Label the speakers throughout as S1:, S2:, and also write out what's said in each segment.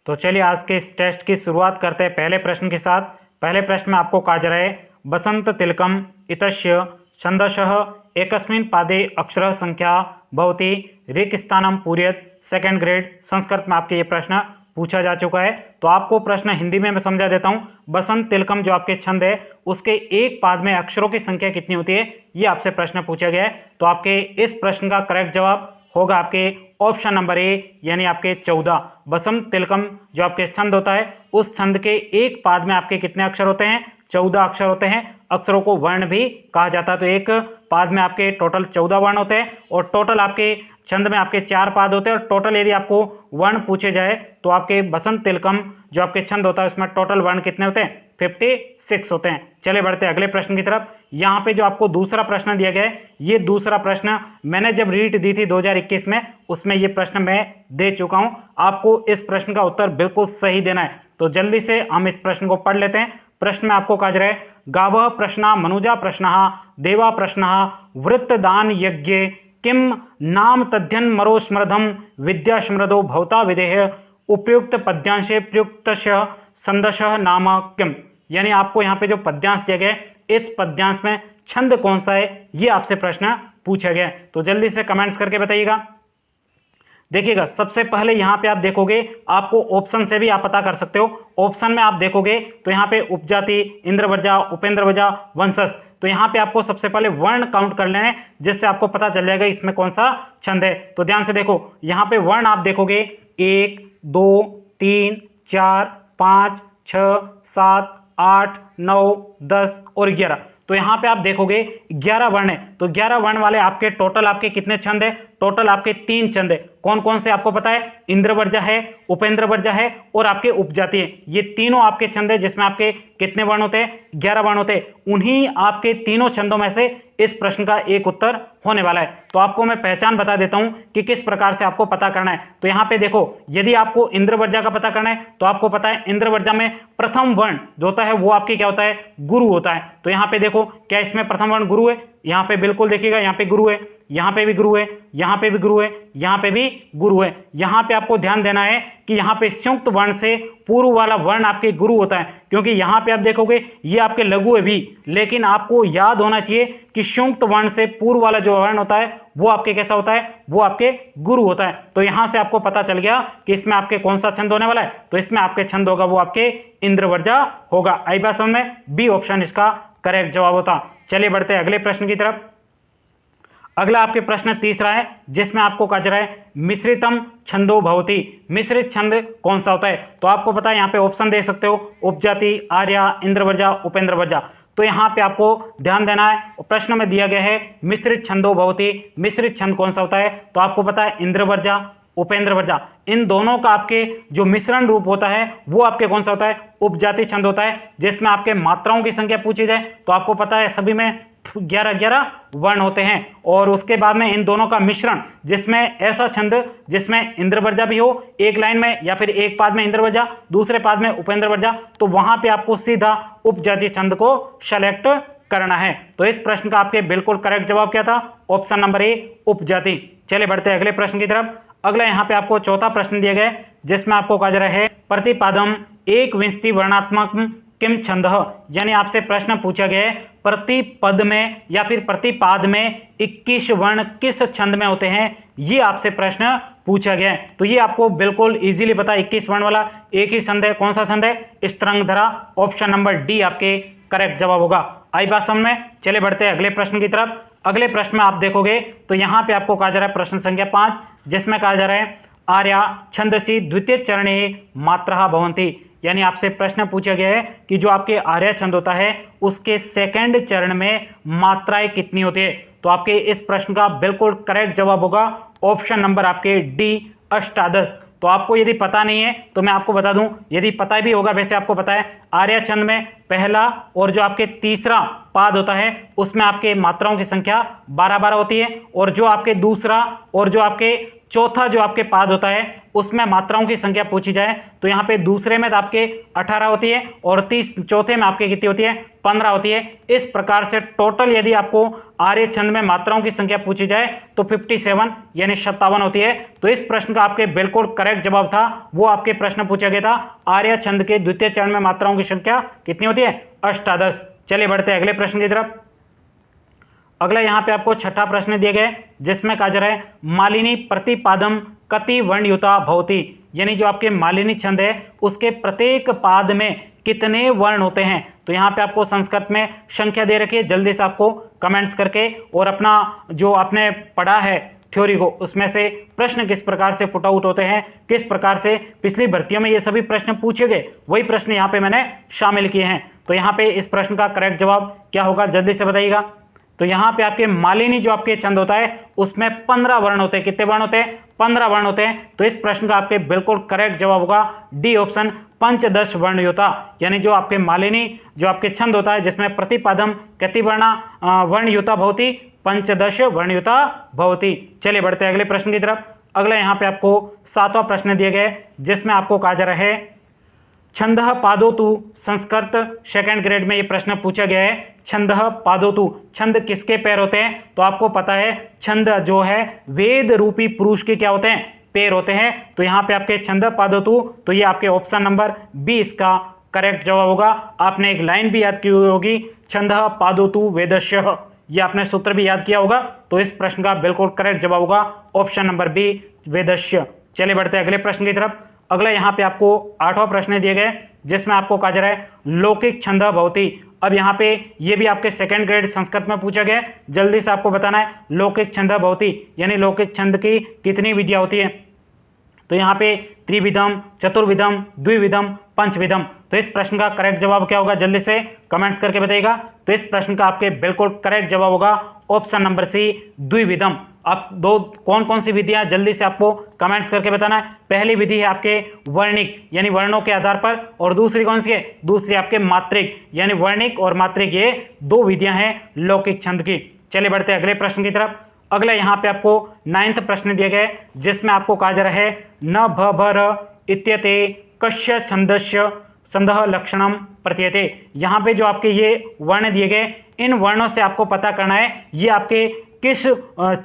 S1: तो चलिए आज के इस टेस्ट की शुरुआत करते हैं पहले प्रश्न के साथ। पहले प्रश्न में आपको कहा जा रहा है बसंत तिलकम इतस्य छंदशः एकस्मिन् पादे अक्षर संख्या भवति रिक्त स्थानं पूरयेत्। सेकंड ग्रेड संस्कृत में आपके ये प्रश्न पूछा जा चुका है। तो आपको प्रश्न हिंदी में मैं समझा देता हूँ। बसंत तिलकम जो आपके छंद है उसके एक पाद में अक्षरों की संख्या कितनी होती है, ये आपसे प्रश्न पूछा गया है। तो आपके इस प्रश्न का करेक्ट जवाब होगा आपके ऑप्शन नंबर ए, यानी आपके 14। बसंत तिलकम जो आपके छंद होता है उस छंद के एक पाद में आपके कितने अक्षर होते हैं, 14 अक्षर होते हैं। अक्षरों को वर्ण भी कहा जाता है। तो एक पाद में आपके टोटल 14 वर्ण होते हैं और टोटल आपके छंद में आपके 4 पाद होते हैं। और टोटल यदि आपको वर्ण पूछे जाए तो आपके बसंत तिलकम जो आपके छंद होता है उसमें टोटल वर्ण कितने होते हैं, 56 होते हैं। चले बढ़ते हैं अगले प्रश्न की तरफ। यहाँ पे जो आपको दूसरा प्रश्न दिया गया है, ये दूसरा प्रश्न मैंने जब रीट दी थी 2021 में, उसमें ये प्रश्न मैं दे चुका हूँ। आपको इस प्रश्न का उत्तर बिल्कुल सही देना है। तो जल्दी से हम इस प्रश्न को पढ़ लेते हैं। प्रश्न में आपको कहा जा रहा है गावः प्रश्ना मनुजा प्रश्नः देवा प्रश्नः वृत्तदान यज्ञे किम नाम तद्यन मरो स्मृधम विद्या स्मृदो भवता विदेह उपयुक्त पद्यांशे प्रयुक्तस्य छंदशः नाम किम। यानी आपको यहाँ पे जो पद्यांश दिया गया है, इस पद्यांश में छंद कौन सा है, ये आपसे प्रश्न पूछा गया है। तो जल्दी से कमेंट्स करके बताइएगा। देखिएगा सबसे पहले यहाँ पे आप देखोगे, आपको ऑप्शन से भी आप पता कर सकते हो। ऑप्शन में आप देखोगे तो यहाँ पे उपजाति, इंद्रवज्जा, उपेंद्रवज्जा, वंशज। तो यहाँ पे आपको सबसे पहले वर्ण काउंट कर लेने, जिससे आपको पता चल जाएगा इसमें कौन सा छंद है। तो ध्यान से देखो, यहाँ पे वर्ण आप देखोगे 1 2 3 4 5 6 7 8 9 10 और 11। तो यहाँ पे आप देखोगे 11 वर्ण है। तो 11 वर्ण वाले आपके टोटल आपके कितने छंद है, टोटल आपके 3 छंद है। कौन कौन से आपको पता है, इंद्रवज्जा है, उपेंद्रवज्जा है और आपके उपजाति है। ये तीनों आपके छंद है जिसमें आपके कितने वर्ण होते हैं, 11 वर्ण होते हैं। उन्हीं आपके तीनों छंदों में से इस प्रश्न का एक उत्तर होने वाला है। तो आपको मैं पहचान बता देता हूं कि किस प्रकार से आपको पता करना है। तो यहाँ पे देखो, यदि आपको इंद्रवज्जा का पता करना है तो आपको पता है इंद्रवज्जा में प्रथम वर्ण जो होता है वो आपके क्या होता है, गुरु होता है। तो यहाँ पे देखो, क्या इसमें प्रथम वर्ण गुरु है? यहाँ पे बिल्कुल देखिएगा, यहाँ पे गुरु है, यहाँ पे भी गुरु है, यहाँ पे भी गुरु है, यहाँ पे भी गुरु है। यहाँ पे आपको ध्यान देना है कि यहाँ पे संयुक्त वर्ण से पूर्व वाला वर्ण आपके गुरु होता है, क्योंकि यहाँ पे आप देखोगे ये आपके लघु है भी, लेकिन आपको याद होना चाहिए कि संयुक्त वर्ण से पूर्व वाला जो वर्ण होता है वो आपके कैसा होता है, वो आपके गुरु होता है। तो यहाँ से आपको पता चल गया कि इसमें आपके कौन सा छंद होने वाला है। तो इसमें आपके छंद होगा वो आपके इंद्रवज्जा होगा। आई बात समझ में? बी ऑप्शन इसका करेक्ट जवाब होता। चलिए बढ़ते हैं अगले प्रश्न की तरफ। अगला आपके प्रश्न तीसरा है, जिसमें आपको कहा जा रहा है मिश्रितम छंदो भवति। मिश्रित छंद कौन सा होता है? तो आपको पता है, यहाँ पे ऑप्शन दे सकते हो, उपजाति, आर्या, इंद्रवज्जा, उपेंद्रवज्जा। तो यहाँ पे आपको ध्यान देना है, प्रश्न में दिया गया है मिश्रित छंदो भवति। मिश्रित छंद कौन सा होता है? तो आपको पता है इंद्रवज्जा, उपेंद्रवज्जा, इन दोनों का आपके जो मिश्रण रूप होता है वो आपके कौन सा होता है, उपजाति छंद होता है, जिसमें आपके मात्राओं की संख्या पूछी जाए तो आपको पता है सभी में 11-11 वर्ण होते हैं। और उसके बाद में इन दोनों का मिश्रण, जिसमें ऐसा छंद जिसमें इंद्रवज्जा भी हो एक लाइन में, या फिर एक पाद में इंद्रवज्जा, दूसरे पाद में उपेंद्रवज्जा, तो वहां पे आपको सीधा उपजाति छंद को सेलेक्ट करना है। तो इस प्रश्न का आपके बिल्कुल करेक्ट जवाब क्या था? ऑप्शन नंबर ए, उपजाति। चलिए बढ़ते हैं अगले प्रश्न की तरफ। अगला यहाँ पे आपको चौथा प्रश्न दिया गया है, जिसमें आपको कहा जा रहा है प्रतिपादम एक विंशति वर्णात्मक किम छंद। यानी आपसे प्रश्न पूछा गया है प्रति पद में या फिर प्रतिपाद में 21 वर्ण किस छंद में होते हैं, ये आपसे प्रश्न पूछा गया है। तो ये आपको बिल्कुल इजीली पता है, 21 वर्ण वाला एक ही छंद है। कौन सा छंद है? स्त्रंगधरा। ऑप्शन नंबर डी आपके करेक्ट जवाब होगा। आई बात समझ में? चले बढ़ते हैं अगले प्रश्न की तरफ। अगले प्रश्न में आप देखोगे तो यहाँ पे आपको कहा जा रहा है प्रश्न संख्या 5, जिसमें कहा जा रहा है आर्या छंदसी द्वितीय चरणे मात्रा भवन्ति। यानी आपसे प्रश्न पूछा गया है कि जो आपके आर्या छंद होता है उसके सेकंड चरण में मात्राएं कितनी होती है। तो आपके इस प्रश्न का बिल्कुल करेक्ट जवाब होगा ऑप्शन नंबर आपके डी, अष्टादश। तो आपको यदि पता नहीं है तो मैं आपको बता दूं, यदि पता भी होगा, वैसे आपको पता है आर्या छंद में पहला और जो आपके तीसरा पाद होता है उसमें आपके मात्राओं की संख्या 12-12 होती है, और जो आपके दूसरा और जो आपके चौथा जो आपके पाद होता है उसमें मात्राओं की संख्या पूछी जाए तो यहाँ पे दूसरे में तो आपके 18 होती है और चौथे में आपके कितनी होती है 15 होती है। इस प्रकार से टोटल यदि आपको आर्य छंद में मात्राओं की संख्या पूछी जाए तो 57 यानी 57 होती है। तो इस प्रश्न का आपके बिल्कुल करेक्ट जवाब था, वो आपके प्रश्न पूछा गया था आर्य छंद के द्वितीय चरण में मात्राओं की संख्या कितनी होती है 18। चलिए बढ़ते हैं अगले प्रश्न की तरफ। अगला यहाँ पे आपको छठा प्रश्न दिए गए जिसमें कहा जा रहा है मालिनी प्रतिपादम कति वर्णयुता भवति, यानी जो आपके मालिनी छंद है उसके प्रत्येक पाद में कितने वर्ण होते हैं। तो यहाँ पे आपको संस्कृत में संख्या दे रखी है, जल्दी से आपको कमेंट्स करके और अपना जो आपने पढ़ा है थ्योरी को उसमें से प्रश्न किस प्रकार से पुट आउट होते हैं, किस प्रकार से पिछली भर्तियों में ये सभी प्रश्न पूछे गए, वही प्रश्न यहाँ पे मैंने शामिल किए हैं। तो यहाँ पे इस प्रश्न का करेक्ट जवाब क्या होगा जल्दी से बताइएगा। तो यहाँ पे आपके मालिनी जो आपके छंद होता है उसमें 15 वर्ण होते हैं। कितने वर्ण होते हैं 15 वर्ण होते हैं। तो इस प्रश्न का आपके बिल्कुल करेक्ट जवाब होगा डी ऑप्शन पंचदश वर्णयुता, यानी जो आपके मालिनी जो आपके छंद होता है जिसमें प्रतिपादम कति वर्णयुता भवति पंचदश वर्णयुता भवति। चलिए बढ़ते हैं अगले प्रश्न की तरफ। अगला यहाँ पे आपको 7वां प्रश्न दिए गए जिसमें आपको कहा जा रहा है छंदः पादोतु, संस्कृत सेकंड ग्रेड में ये प्रश्न पूछा गया है। छंदः पादोतु, छंद किसके पैर होते हैं। तो आपको पता है छंद जो है वेद रूपी पुरुष के क्या होते हैं पैर होते हैं। तो यहाँ पे आपके छंदः पादोतु, तो ये आपके ऑप्शन नंबर बी इसका करेक्ट जवाब होगा। आपने एक लाइन भी याद की होगी छंदः पादोतु वेदस्यः, ये आपने सूत्र भी याद किया होगा। तो इस प्रश्न का बिल्कुल करेक्ट जवाब होगा ऑप्शन नंबर बी वेदस्य। चलिए बढ़ते हैं अगले प्रश्न की तरफ। अगला यहाँ पे आपको 8वां प्रश्न दिए गए जिसमें आपको कहा जा रहा है लौकिक छंद भवति। अब यहाँ पे ये भी आपके सेकंड ग्रेड संस्कृत में पूछा गया है, जल्दी से आपको बताना है लौकिक छंद भवति यानी लौकिक छंद की कितनी विधियां होती है। तो यहाँ पे त्रिविधम, चतुर्विधम, द्विविधम, पंचविधम। तो इस प्रश्न का करेक्ट जवाब क्या होगा जल्दी से कमेंट्स करके बताइएगा। तो इस प्रश्न का आपके बिल्कुल करेक्ट जवाब होगा ऑप्शन नंबर सी द्विविधम। आप दो कौन कौन सी विधियां जल्दी से आपको कमेंट्स करके बताना है। पहली विधि है आपके वर्णिक यानी वर्णों के आधार पर, और दूसरी कौन सी है दूसरी आपके मात्रिक यानी वर्णिक और मात्रिक, ये दो विधियां हैं लौकिक छंद की। चलिए बढ़ते हैं अगले प्रश्न की तरफ। अगला यहाँ पे आपको 9वां प्रश्न दिए गए जिसमें आपको कहा जा रहा है न भ भ र इत्यते कस्य छंदस्य छंदः लक्षणम प्रतीयते। यहाँ पे जो आपके ये वर्ण दिए गए इन वर्णों से आपको पता करना है ये आपके किस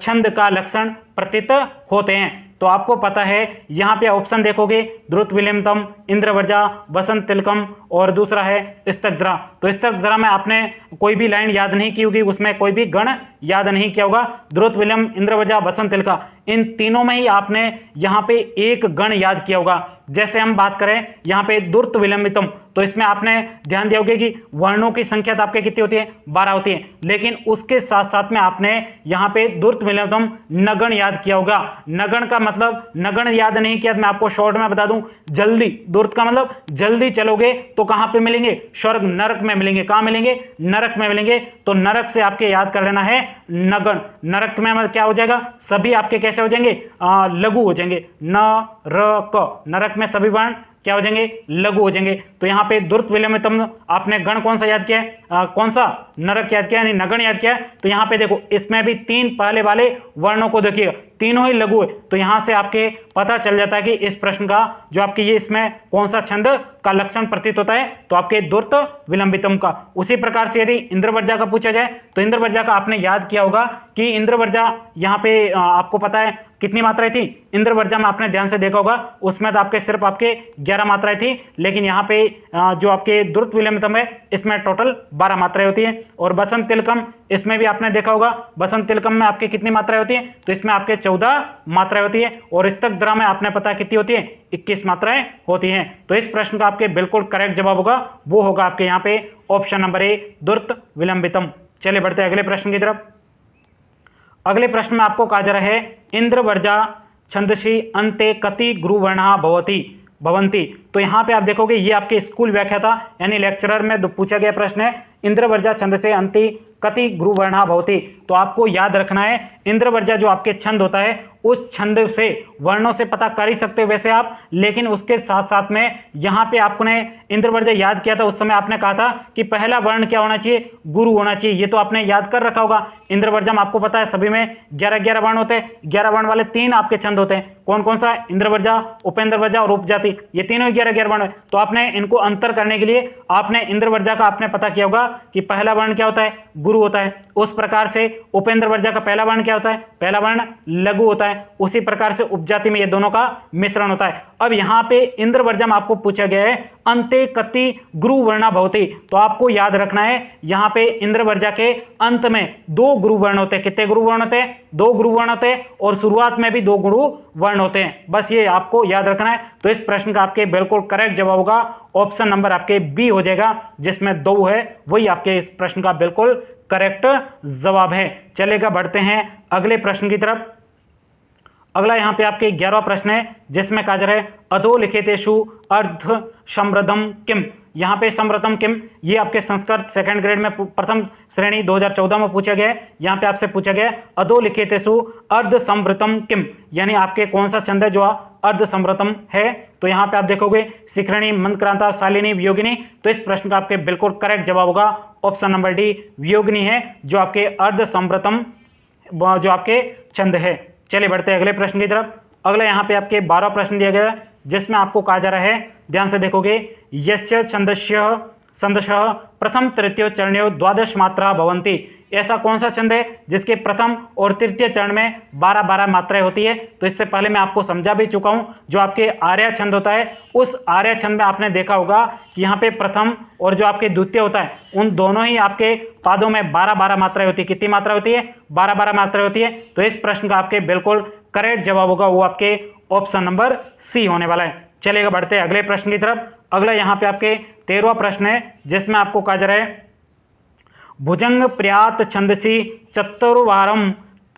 S1: छंद का लक्षण प्रतीत होते हैं। तो आपको पता है यहाँ पे ऑप्शन देखोगे द्रुत विलिमतम, इंद्रवर्जा, बसंत तिलकम और दूसरा है स्तग्धरा। तो स्तग्धरा में आपने कोई भी लाइन याद नहीं की होगी, उसमें कोई भी गण याद नहीं किया होगा। द्रुत विलिम, इंद्रवर्जा, बसंत तिलका, इन तीनों में ही आपने यहाँ पे एक गण याद किया होगा। जैसे हम बात करें यहाँ पे दुर्त विलंबितम, तो इसमें आपने ध्यान दिया होगा कि वर्णों की संख्या तो आपके कितनी होती है 12 होती है, लेकिन उसके साथ साथ में आपने यहाँ पे दुर्त विलंबितम नगण याद किया होगा। नगण का मतलब नगण याद नहीं किया तो मैं आपको शॉर्ट में बता दूं जल्दी। दुर्त का मतलब जल्दी चलोगे तो कहां पे मिलेंगे स्वर्ग नरक में मिलेंगे। कहां मिलेंगे नरक में मिलेंगे। तो नरक से आपके याद कर लेना है नगण। नरक में मतलब क्या हो जाएगा सभी आपके कैसे हो जाएंगे लघु हो जाएंगे। न र क नरक में सभी वर्ण क्या हो जाएंगे लघु हो जाएंगे। तो यहाँ पे दुर्त विलंबितम आपने गण कौन सा याद किया है कौन सा नरक याद किया यानी नगण याद किया है। तो यहाँ पे देखो इसमें भी तीन पहले वाले वर्णों को देखिएगा तीनों ही लघु है। तो यहाँ से आपके पता चल जाता है कि इस प्रश्न का जो आपके ये इसमें कौन सा छंद का लक्षण प्रतीत होता है तो आपके दुर्त विलंबितम का। उसी प्रकार से यदि इंद्रवर्जा का पूछा जाए तो इंद्रवर्जा का आपने याद किया होगा कि इंद्रवर्जा यहाँ पे आपको पता है कितनी मात्राएं थी इंद्रवर्जा में, आपने ध्यान से देखा होगा उसमें तो आपके सिर्फ आपके 11 मात्राएं थी, लेकिन यहाँ पे जो आपके दुर्त विलंबितम है इसमें टोटल 12 मात्राएं होती है। और बसंत तिलकम इसमें भी आपने देखा होगा बसंत तिलकम में आपके कितनी मात्राएं होती है तो इसमें आपके 14 मात्राएं होती है। और स्तग्धरा में आपने पता कितनी होती है 21 मात्राएं होती हैं। तो इस प्रश्न का आपके बिल्कुल करेक्ट जवाब होगा वो होगा आपके यहाँ पे ऑप्शन नंबर ए दुर्त विलंबितम। चलिए बढ़ते हैं अगले प्रश्न की तरफ। अगले प्रश्न में आपको कहा जा रहा है इंद्रवर्जा छंदसी अंते कति गुरुवर्णा भवंती। तो यहाँ पे आप देखोगे ये आपके स्कूल व्याख्याता यानी लेक्चरर में पूछा गया प्रश्न है इंद्रवर्जा छंद से अंति कति गुरुवर्णा भवति। तो आपको याद रखना है इंद्रवर्जा जो आपके छंद होता है उस छंद से वर्णों से पता कर ही सकते हो वैसे आप, लेकिन उसके साथ साथ में यहाँ पे आपने इंद्रवर्जा याद किया था उस समय आपने कहा था कि पहला वर्ण क्या होना चाहिए, गुरु होना चाहिए। ये तो आपने याद कर रखा होगा। इंद्रवर्जा में आपको पता है सभी में 11-11 वर्ण होते हैं, 11 वर्ण वाले 3 आपके छंद होते हैं। कौन कौन सा? इंद्रवर्जा, उपेंद्रवर्जा और उपजाति, ये तीनों 11-11 वर्ण है। तो आपने इनको अंतर करने के लिए आपने इंद्रवर्जा का आपने पता किया होगा कि पहला वर्ण क्या होता है, गुरु होता है। उस प्रकार से उपेंद्रवर्जा का पहला वर्ण क्या होता है, पहला वर्ण लघु होता है। उसी प्रकार से उपजाति में ये दोनों का मिश्रण होता है। अब यहाँ पे इंद्रवर्जा में आपको पूछा गया है अंते कति गुरु वर्णा भवति, तो आपको याद रखना है यहाँ पे इंद्रवर्जा के अंत में 2 गुरु वर्ण होते हैं। कितने गुरु वर्ण होते हैं? 2 गुरु वर्ण होते हैं और शुरुआत में भी 2 गुरु वर्ण होते हैं। बस ये आपको याद रखना है। तो इस प्रश्न का आपके बिल्कुल करेक्ट जवाब होगा ऑप्शन नंबर आपके बी हो जाएगा, जिसमें 2 है वही आपके इस प्रश्न का बिल्कुल करेक्ट जवाब है। चलेगा, बढ़ते हैं अगले प्रश्न की तरफ। अगला यहाँ पे आपके 11वां प्रश्न है जिसमें कहा जा रहा है अधोलिखितेषु अर्ध समृद्धम किम। यहाँ पे समृद्धम किम ये आपके संस्कृत सेकंड ग्रेड में प्रथम श्रेणी 2014 में पूछा गया है। यहाँ पे आपसे पूछा गया है अधोलिखितेषु अर्ध समृद्धम किम, यानी आपके कौन सा छंद है जो अर्ध समृद्धम है। तो यहाँ पे आप देखोगे शिखरणी, मंदक्रांता, शालिनी, वियोगिनी। तो इस प्रश्न का आपके बिल्कुल करेक्ट जवाब होगा ऑप्शन नंबर डी, वियोगिनी है जो आपके अर्ध समृद्धम जो आपके छंद है। चलिए बढ़ते हैं अगले प्रश्न की तरफ। अगला यहाँ पे आपके 12वां प्रश्न दिया गया है जिसमें आपको कहा जा रहा है, ध्यान से देखोगे, यस्य छंदशः प्रथम तृतीय चरणयों 12 मात्रा भवन्ति। ऐसा कौन सा छंद है जिसके प्रथम और तृतीय चरण में 12-12 मात्राएं होती है। तो इससे पहले मैं आपको समझा भी चुका हूं, जो आपके आर्य छंद होता है उस आर्य छंद में आपने देखा होगा कि यहाँ पे प्रथम और जो आपके द्वितीय होता है उन दोनों ही आपके पादों में 12-12 मात्राएं होती है। कितनी मात्रा होती है? 12-12 मात्राएं होती है। तो इस प्रश्न का आपके बिल्कुल करेक्ट जवाब होगा वो आपके ऑप्शन नंबर सी होने वाला है। चलेगा, बढ़ते हैं अगले प्रश्न की तरफ। अगला यहाँ पे आपके 13वां प्रश्न है जिसमें आपको कहा जा रहा है भुजंग प्रयात छंदसी चतुर्वारम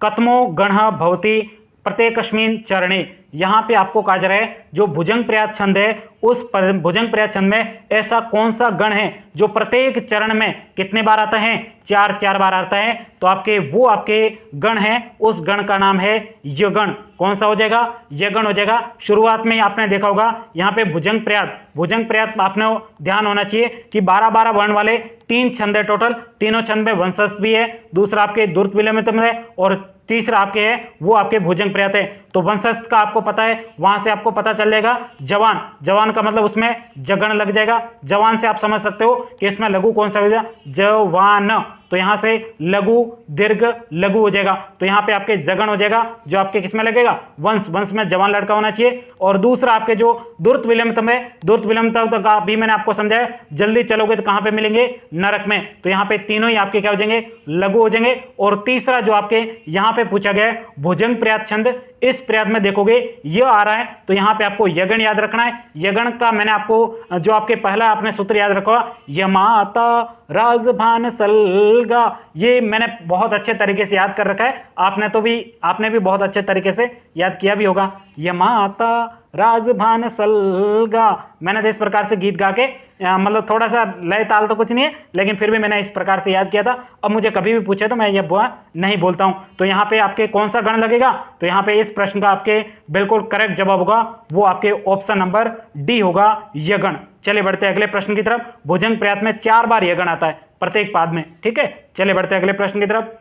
S1: कतमो गणः भवति प्रत्येकस्मिन् चरणे। यहाँ पे आपको कहा जा रहा है जो भुजंग प्रयात छंद है उस भुजंग प्रयात छंद में ऐसा कौन सा गण है जो प्रत्येक चरण में कितने बार आता है? 4-4 बार आता है। तो आपके वो आपके गण है, उस गण का नाम है यगण। कौन सा हो जाएगा? यगण हो जाएगा। शुरुआत में आपने देखा होगा यहाँ पे भुजंग प्रयात आपने ध्यान होना चाहिए कि 12-12 वर्ण वाले 3 छंद है टोटल। तीनों छंद में वंशस्थ भी है, दूसरा आपके द्रुत विलंबितम है और तीसरा आपके है वो आपके भुजंग प्रयात है। तो वंशस्थ का आपको पता है, वहां से आपको पता चल जाएगा जवान का मतलब उसमें जगण लग जाएगा। जवान से आप समझ सकते हो कि इसमें लघु कौन सा हो जाएगा? जवान। तो यहां से लघु दीर्घ लघु हो जाएगा। तो यहाँ पे आपके जगण हो जाएगा जो आपके किसमें लगेगा? वंश में जवान लड़का होना चाहिए। और दूसरा आपके जो दुर्त विलंबितम है, दुर्त विलंबितम का भी मैंने आपको समझाया, जल्दी चलोगे तो कहां पे मिलेंगे? नरक में। तो यहाँ पे तीनों ही आपके क्या हो जाएंगे? लघु हो जाएंगे। और तीसरा जो आपके यहाँ पे पूछा गया है भुजंग प्रयात छंद, इस प्रयात में देखोगे ये आ रहा है। तो यहाँ पे आपको यगण याद रखना है। यगण का मैंने आपको जो आपके पहला आपने सूत्र याद रखा, यमाता राजभान सलगा, ये मैंने बहुत अच्छे तरीके से याद कर रखा है। आपने भी बहुत अच्छे तरीके से याद किया भी होगा। यमाता राजभान सलगा, मैंने तो इस प्रकार से गीत गा के मतलब थोड़ा सा लय ताल तो कुछ नहीं है लेकिन फिर भी मैंने इस प्रकार से याद किया था। अब मुझे कभी भी पूछे तो मैं ये नहीं बोलता हूं। तो यहाँ पे आपके कौन सा गण लगेगा? तो यहाँ पे इस प्रश्न का आपके बिल्कुल करेक्ट जवाब होगा वो आपके ऑप्शन नंबर डी होगा, यगण। चलिए बढ़ते हैं अगले प्रश्न की तरफ। भुजंग प्रयात में 4 बार यगण आता है प्रत्येक पाद में, ठीक है। चलिए बढ़ते हैं अगले प्रश्न की तरफ।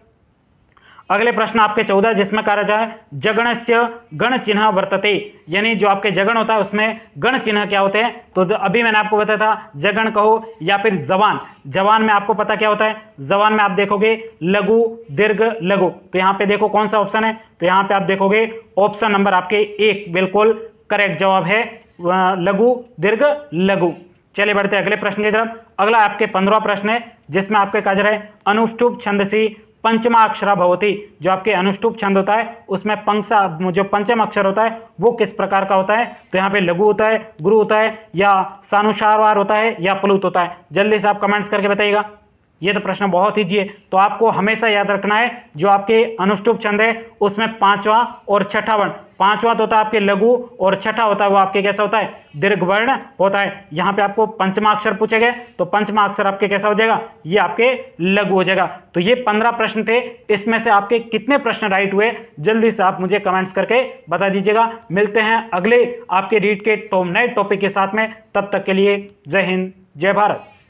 S1: अगले प्रश्न आपके 14 जिसमें कहा जाए जगणस्य गण चिन्ह वर्तते, यानी जो आपके जगण होता है उसमें गण चिन्ह क्या होते हैं। तो अभी मैंने आपको बताया था जगण कहो या फिर जवान में आपको पता क्या होता है? जवान में आप देखोगे लघु दीर्घ लघु। तो यहाँ पे देखो कौन सा ऑप्शन है, तो यहाँ पे आप देखोगे ऑप्शन नंबर आपके 1 बिल्कुल करेक्ट जवाब है, लघु दीर्घ लघु। चलिए बढ़ते हैं अगले प्रश्न की तरफ। अगला आपके 15वां प्रश्न है जिसमें आपके कहा जा रहा है अनुष्टुप छंदसी पंचमा अक्षरा भवती। जो आपके अनुष्टुप छंद होता है उसमें जो पंचम अक्षर होता है वो किस प्रकार का होता है? तो यहाँ पे लघु होता है, गुरु होता है, या सानुसारवार होता है, या प्लुत होता है। जल्दी से आप कमेंट्स करके बताइएगा। ये तो प्रश्न बहुत ईजी है। तो आपको हमेशा याद रखना है जो आपके अनुष्टुप छंद है उसमें पांचवा और छठा वर्ण, पांचवा तो होता है आपके लघु और छठा होता है वो आपके कैसा होता है, दीर्घ वर्ण होता है। यहाँ पे आपको पंचमा अक्षर पूछे गए तो पंचमा अक्षर आपके कैसा हो जाएगा, ये आपके लघु हो जाएगा। तो ये 15 प्रश्न थे, इसमें से आपके कितने प्रश्न राइट हुए जल्दी से आप मुझे कमेंट्स करके बता दीजिएगा। मिलते हैं अगले आपके रीड के नए टॉपिक के साथ में, तब तक के लिए जय हिंद जय भारत।